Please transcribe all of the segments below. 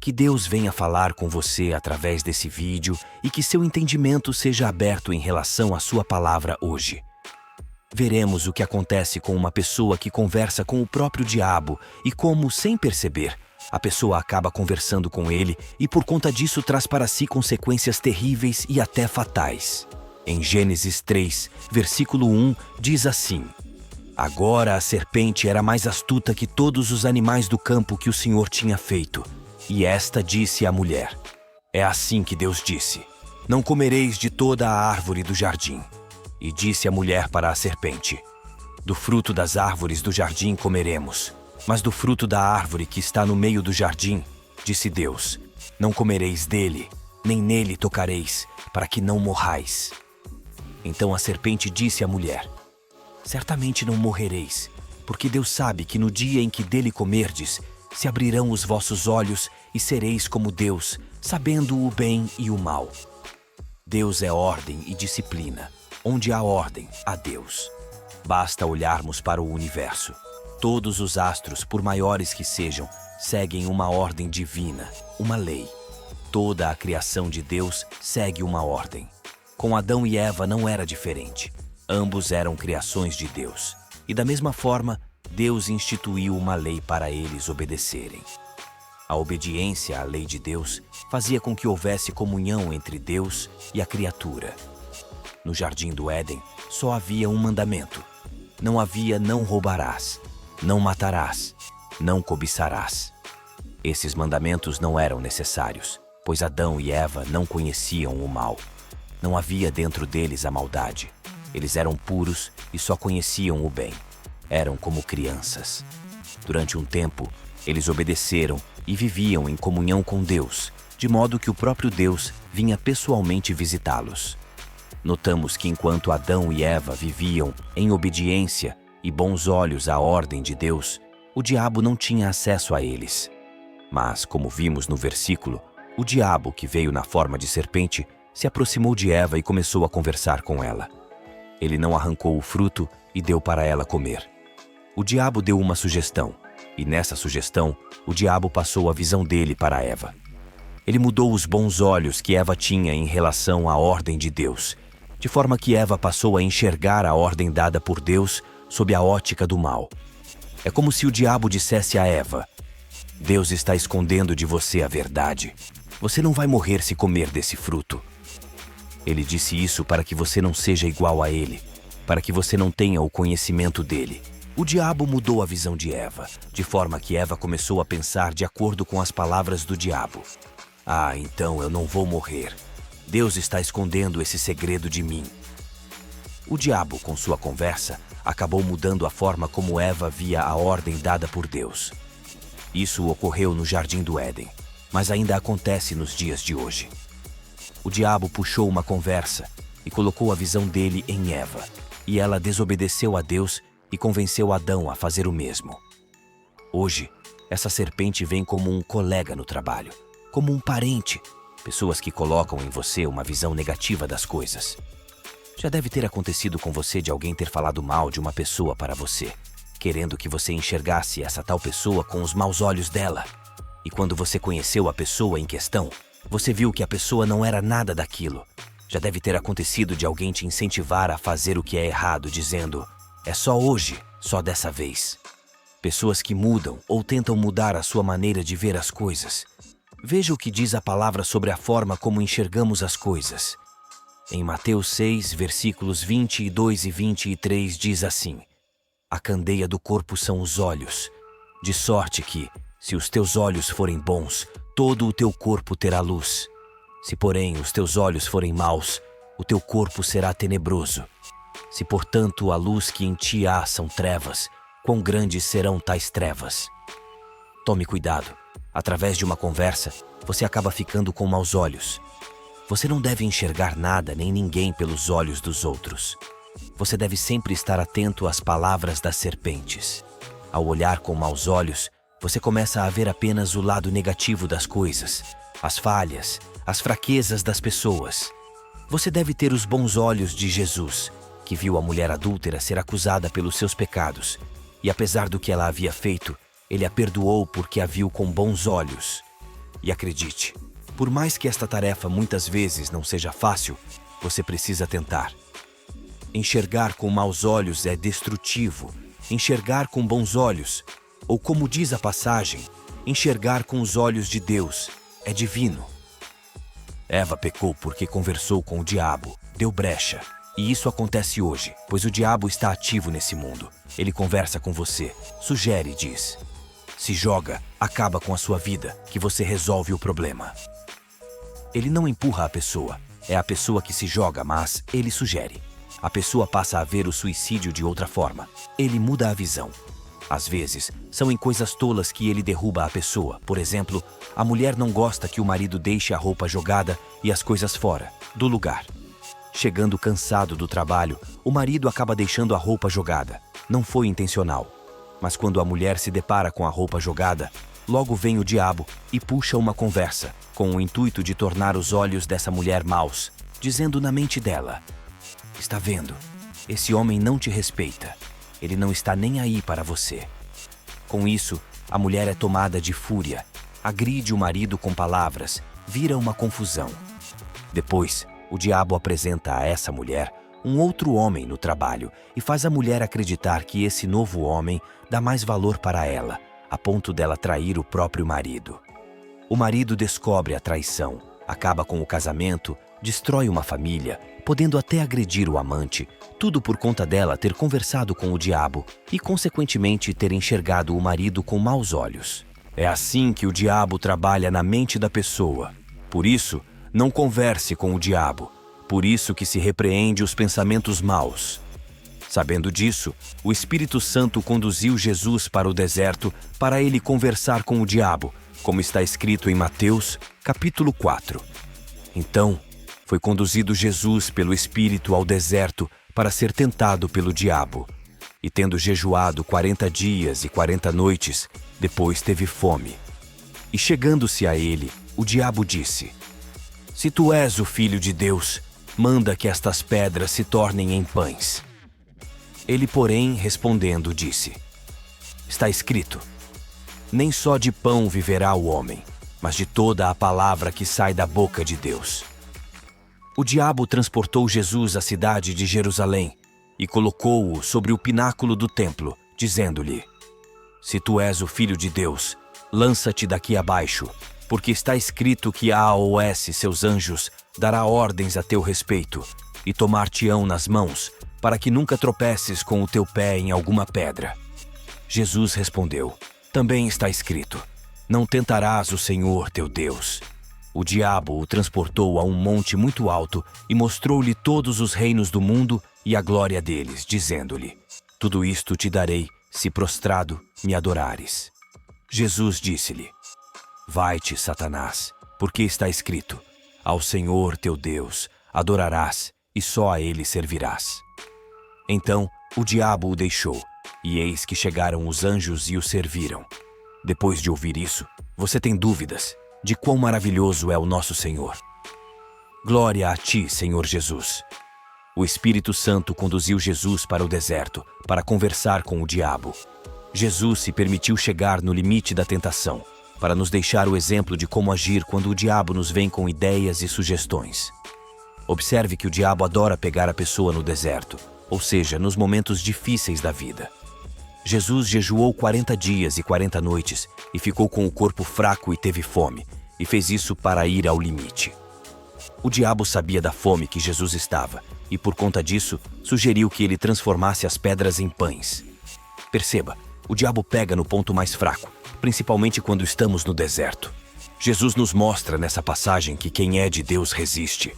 Que Deus venha falar com você através desse vídeo e que seu entendimento seja aberto em relação à sua palavra hoje. Veremos o que acontece com uma pessoa que conversa com o próprio diabo e como, sem perceber, a pessoa acaba conversando com ele e por conta disso traz para si consequências terríveis e até fatais. Em Gênesis 3, versículo 1, diz assim: Agora a serpente era mais astuta que todos os animais do campo que o Senhor tinha feito. E esta disse à mulher: É assim que Deus disse: Não comereis de toda a árvore do jardim. E disse a mulher para a serpente: Do fruto das árvores do jardim comeremos, mas do fruto da árvore que está no meio do jardim, disse Deus: Não comereis dele, nem nele tocareis, para que não morrais. Então a serpente disse à mulher: Certamente não morrereis, porque Deus sabe que no dia em que dele comerdes, se abrirão os vossos olhos e sereis como Deus, sabendo o bem e o mal. Deus é ordem e disciplina. Onde há ordem, há Deus. Basta olharmos para o universo. Todos os astros, por maiores que sejam, seguem uma ordem divina, uma lei. Toda a criação de Deus segue uma ordem. Com Adão e Eva não era diferente. Ambos eram criações de Deus. E da mesma forma, Deus instituiu uma lei para eles obedecerem. A obediência à lei de Deus fazia com que houvesse comunhão entre Deus e a criatura. No jardim do Éden, só havia um mandamento. Não havia não roubarás, não matarás, não cobiçarás. Esses mandamentos não eram necessários, pois Adão e Eva não conheciam o mal. Não havia dentro deles a maldade. Eles eram puros e só conheciam o bem. Eram como crianças. Durante um tempo, eles obedeceram e viviam em comunhão com Deus, de modo que o próprio Deus vinha pessoalmente visitá-los. Notamos que enquanto Adão e Eva viviam em obediência e bons olhos à ordem de Deus, o diabo não tinha acesso a eles. Mas, como vimos no versículo, o diabo, que veio na forma de serpente, se aproximou de Eva e começou a conversar com ela. Ele não arrancou o fruto e deu para ela comer. O diabo deu uma sugestão, e nessa sugestão, o diabo passou a visão dele para Eva. Ele mudou os bons olhos que Eva tinha em relação à ordem de Deus, de forma que Eva passou a enxergar a ordem dada por Deus sob a ótica do mal. É como se o diabo dissesse a Eva: Deus está escondendo de você a verdade. Você não vai morrer se comer desse fruto. Ele disse isso para que você não seja igual a ele, para que você não tenha o conhecimento dele. O diabo mudou a visão de Eva, de forma que Eva começou a pensar de acordo com as palavras do diabo. Ah, então eu não vou morrer. Deus está escondendo esse segredo de mim. O diabo, com sua conversa, acabou mudando a forma como Eva via a ordem dada por Deus. Isso ocorreu no Jardim do Éden, mas ainda acontece nos dias de hoje. O diabo puxou uma conversa e colocou a visão dele em Eva, e ela desobedeceu a Deus e convenceu Adão a fazer o mesmo. Hoje, essa serpente vem como um colega no trabalho, como um parente, pessoas que colocam em você uma visão negativa das coisas. Já deve ter acontecido com você de alguém ter falado mal de uma pessoa para você, querendo que você enxergasse essa tal pessoa com os maus olhos dela. E quando você conheceu a pessoa em questão, você viu que a pessoa não era nada daquilo. Já deve ter acontecido de alguém te incentivar a fazer o que é errado, dizendo: é só hoje, só dessa vez. Pessoas que mudam ou tentam mudar a sua maneira de ver as coisas. Veja o que diz a palavra sobre a forma como enxergamos as coisas. Em Mateus 6, versículos 22 e 23 diz assim: A candeia do corpo são os olhos, de sorte que, se os teus olhos forem bons, todo o teu corpo terá luz. Se, porém, os teus olhos forem maus, o teu corpo será tenebroso. Se, portanto, a luz que em ti há são trevas, quão grandes serão tais trevas? Tome cuidado. Através de uma conversa, você acaba ficando com maus olhos. Você não deve enxergar nada nem ninguém pelos olhos dos outros. Você deve sempre estar atento às palavras das serpentes. Ao olhar com maus olhos, você começa a ver apenas o lado negativo das coisas, as falhas, as fraquezas das pessoas. Você deve ter os bons olhos de Jesus, que viu a mulher adúltera ser acusada pelos seus pecados, e apesar do que ela havia feito, ele a perdoou porque a viu com bons olhos. E acredite, por mais que esta tarefa muitas vezes não seja fácil, você precisa tentar. Enxergar com maus olhos é destrutivo. Enxergar com bons olhos, ou como diz a passagem, enxergar com os olhos de Deus, é divino. Eva pecou porque conversou com o diabo, deu brecha. E isso acontece hoje, pois o diabo está ativo nesse mundo. Ele conversa com você, sugere e diz. Se joga, acaba com a sua vida, que você resolve o problema. Ele não empurra a pessoa, é a pessoa que se joga, mas ele sugere. A pessoa passa a ver o suicídio de outra forma. Ele muda a visão. Às vezes, são em coisas tolas que ele derruba a pessoa. Por exemplo, a mulher não gosta que o marido deixe a roupa jogada e as coisas fora do lugar. Chegando cansado do trabalho, o marido acaba deixando a roupa jogada. Não foi intencional. Mas quando a mulher se depara com a roupa jogada, logo vem o diabo e puxa uma conversa, com o intuito de tornar os olhos dessa mulher maus, dizendo na mente dela: está vendo? Esse homem não te respeita. Ele não está nem aí para você. Com isso, a mulher é tomada de fúria, agride o marido com palavras, vira uma confusão. Depois, o diabo apresenta a essa mulher um outro homem no trabalho e faz a mulher acreditar que esse novo homem dá mais valor para ela, a ponto dela trair o próprio marido. O marido descobre a traição, acaba com o casamento, destrói uma família, podendo até agredir o amante, tudo por conta dela ter conversado com o diabo e, consequentemente, ter enxergado o marido com maus olhos. É assim que o diabo trabalha na mente da pessoa. Por isso, não converse com o diabo. Por isso que se repreende os pensamentos maus. Sabendo disso, o Espírito Santo conduziu Jesus para o deserto para ele conversar com o diabo, como está escrito em Mateus, capítulo 4. Então, foi conduzido Jesus pelo Espírito ao deserto para ser tentado pelo diabo. E tendo jejuado 40 dias e 40 noites, depois teve fome. E chegando-se a ele, o diabo disse: se tu és o Filho de Deus, manda que estas pedras se tornem em pães. Ele, porém, respondendo, disse: está escrito, nem só de pão viverá o homem, mas de toda a palavra que sai da boca de Deus. O diabo transportou Jesus à cidade de Jerusalém e colocou-o sobre o pináculo do templo, dizendo-lhe: se tu és o Filho de Deus, lança-te daqui abaixo, porque está escrito que AOS, seus anjos, dará ordens a teu respeito, e tomar-te-ão nas mãos, para que nunca tropeces com o teu pé em alguma pedra. Jesus respondeu: também está escrito, não tentarás o Senhor teu Deus. O diabo o transportou a um monte muito alto e mostrou-lhe todos os reinos do mundo e a glória deles, dizendo-lhe: tudo isto te darei, se prostrado me adorares. Jesus disse-lhe: vai-te, Satanás, porque está escrito, ao Senhor teu Deus adorarás e só a ele servirás. Então o diabo o deixou, e eis que chegaram os anjos e o serviram. Depois de ouvir isso, você tem dúvidas de quão maravilhoso é o nosso Senhor. Glória a ti, Senhor Jesus. O Espírito Santo conduziu Jesus para o deserto para conversar com o diabo. Jesus se permitiu chegar no limite da tentação, para nos deixar o exemplo de como agir quando o diabo nos vem com ideias e sugestões. Observe que o diabo adora pegar a pessoa no deserto, ou seja, nos momentos difíceis da vida. Jesus jejuou 40 dias e 40 noites e ficou com o corpo fraco e teve fome, e fez isso para ir ao limite. O diabo sabia da fome que Jesus estava e, por conta disso, sugeriu que ele transformasse as pedras em pães. Perceba, o diabo pega no ponto mais fraco, principalmente quando estamos no deserto. Jesus nos mostra nessa passagem que quem é de Deus resiste.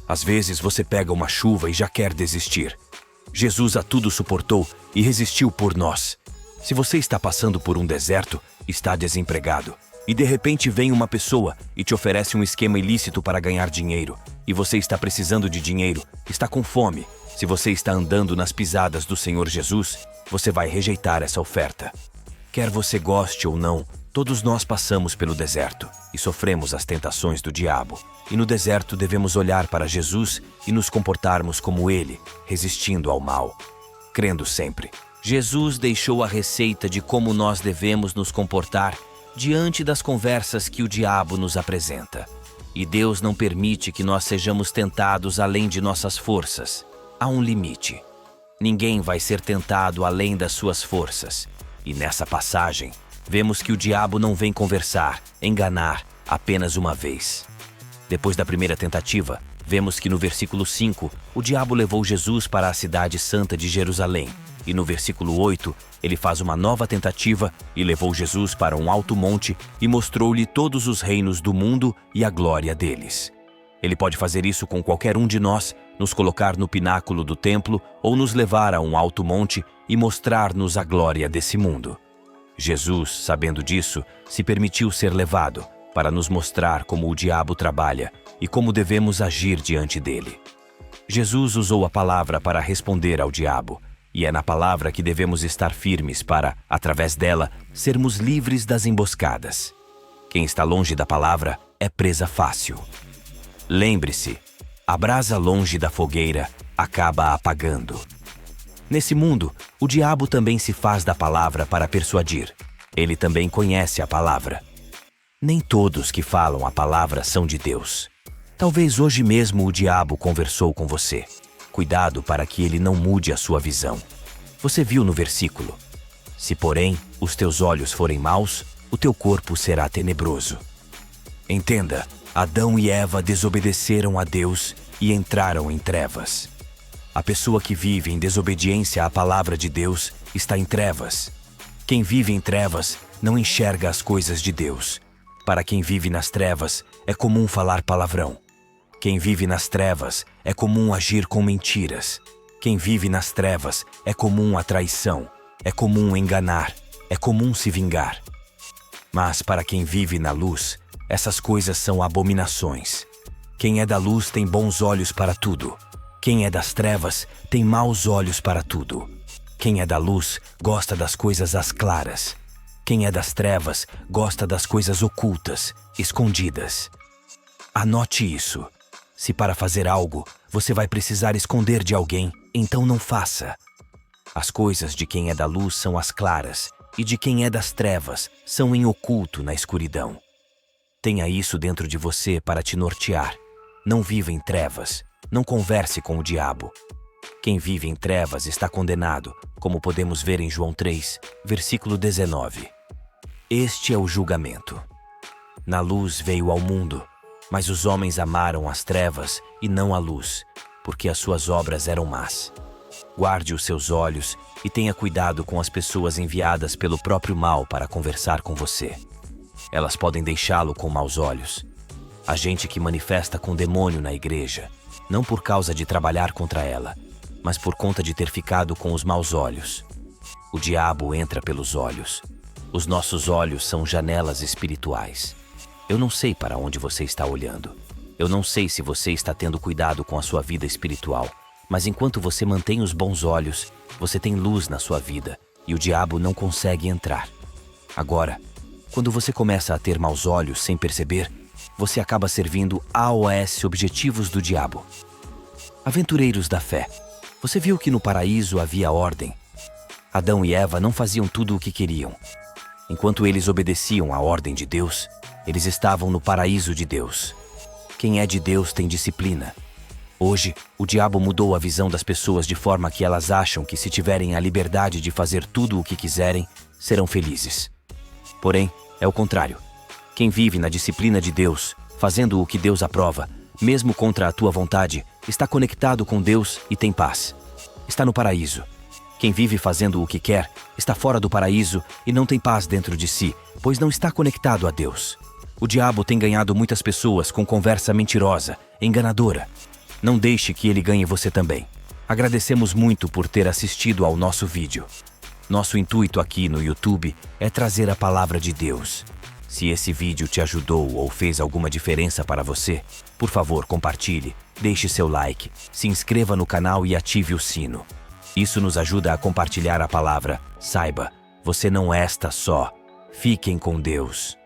Às vezes você pega uma chuva e já quer desistir. Jesus a tudo suportou e resistiu por nós. Se você está passando por um deserto, está desempregado, e de repente vem uma pessoa e te oferece um esquema ilícito para ganhar dinheiro, e você está precisando de dinheiro, está com fome, se você está andando nas pisadas do Senhor Jesus, você vai rejeitar essa oferta. Quer você goste ou não, todos nós passamos pelo deserto e sofremos as tentações do diabo. E no deserto devemos olhar para Jesus e nos comportarmos como ele, resistindo ao mal, crendo sempre. Jesus deixou a receita de como nós devemos nos comportar diante das conversas que o diabo nos apresenta. E Deus não permite que nós sejamos tentados além de nossas forças. Há um limite. Ninguém vai ser tentado além das suas forças. E nessa passagem, vemos que o diabo não vem conversar, enganar, apenas uma vez. Depois da primeira tentativa, vemos que no versículo 5, o diabo levou Jesus para a cidade santa de Jerusalém. E no versículo 8, ele faz uma nova tentativa e levou Jesus para um alto monte e mostrou-lhe todos os reinos do mundo e a glória deles. Ele pode fazer isso com qualquer um de nós, nos colocar no pináculo do templo ou nos levar a um alto monte e mostrar-nos a glória desse mundo. Jesus, sabendo disso, se permitiu ser levado para nos mostrar como o diabo trabalha e como devemos agir diante dele. Jesus usou a palavra para responder ao diabo, e é na palavra que devemos estar firmes para, através dela, sermos livres das emboscadas. Quem está longe da palavra é presa fácil. Lembre-se, a brasa longe da fogueira acaba apagando. Nesse mundo, o diabo também se faz da palavra para persuadir. Ele também conhece a palavra. Nem todos que falam a palavra são de Deus. Talvez hoje mesmo o diabo conversou com você. Cuidado para que ele não mude a sua visão. Você viu no versículo: se, porém, os teus olhos forem maus, o teu corpo será tenebroso. Entenda, Adão e Eva desobedeceram a Deus e entraram em trevas. A pessoa que vive em desobediência à palavra de Deus está em trevas. Quem vive em trevas não enxerga as coisas de Deus. Para quem vive nas trevas, é comum falar palavrão. Quem vive nas trevas, é comum agir com mentiras. Quem vive nas trevas, é comum a traição. É comum enganar. É comum se vingar. Mas para quem vive na luz, essas coisas são abominações. Quem é da luz tem bons olhos para tudo. Quem é das trevas tem maus olhos para tudo. Quem é da luz gosta das coisas às claras. Quem é das trevas gosta das coisas ocultas, escondidas. Anote isso. Se para fazer algo, você vai precisar esconder de alguém, então não faça. As coisas de quem é da luz são as claras, e de quem é das trevas são em oculto na escuridão. Tenha isso dentro de você para te nortear. Não viva em trevas, não converse com o diabo. Quem vive em trevas está condenado, como podemos ver em João 3, versículo 19. Este é o julgamento. Na luz veio ao mundo, mas os homens amaram as trevas e não a luz, porque as suas obras eram más. Guarde os seus olhos e tenha cuidado com as pessoas enviadas pelo próprio mal para conversar com você. Elas podem deixá-lo com maus olhos. A gente que manifesta com demônio na igreja, não por causa de trabalhar contra ela, mas por conta de ter ficado com os maus olhos. O diabo entra pelos olhos. Os nossos olhos são janelas espirituais. Eu não sei para onde você está olhando. Eu não sei se você está tendo cuidado com a sua vida espiritual, mas enquanto você mantém os bons olhos, você tem luz na sua vida e o diabo não consegue entrar. Agora, quando você começa a ter maus olhos sem perceber, você acaba servindo AOS, objetivos do diabo. Aventureiros da fé. Você viu que no paraíso havia ordem. Adão e Eva não faziam tudo o que queriam. Enquanto eles obedeciam à ordem de Deus, eles estavam no paraíso de Deus. Quem é de Deus tem disciplina. Hoje, o diabo mudou a visão das pessoas de forma que elas acham que se tiverem a liberdade de fazer tudo o que quiserem, serão felizes. Porém, é o contrário. Quem vive na disciplina de Deus, fazendo o que Deus aprova, mesmo contra a tua vontade, está conectado com Deus e tem paz. Está no paraíso. Quem vive fazendo o que quer, está fora do paraíso e não tem paz dentro de si, pois não está conectado a Deus. O diabo tem ganhado muitas pessoas com conversa mentirosa, enganadora. Não deixe que ele ganhe você também. Agradecemos muito por ter assistido ao nosso vídeo. Nosso intuito aqui no YouTube é trazer a palavra de Deus. Se esse vídeo te ajudou ou fez alguma diferença para você, por favor, compartilhe, deixe seu like, se inscreva no canal e ative o sino. Isso nos ajuda a compartilhar a palavra. Saiba, você não está só. Fiquem com Deus.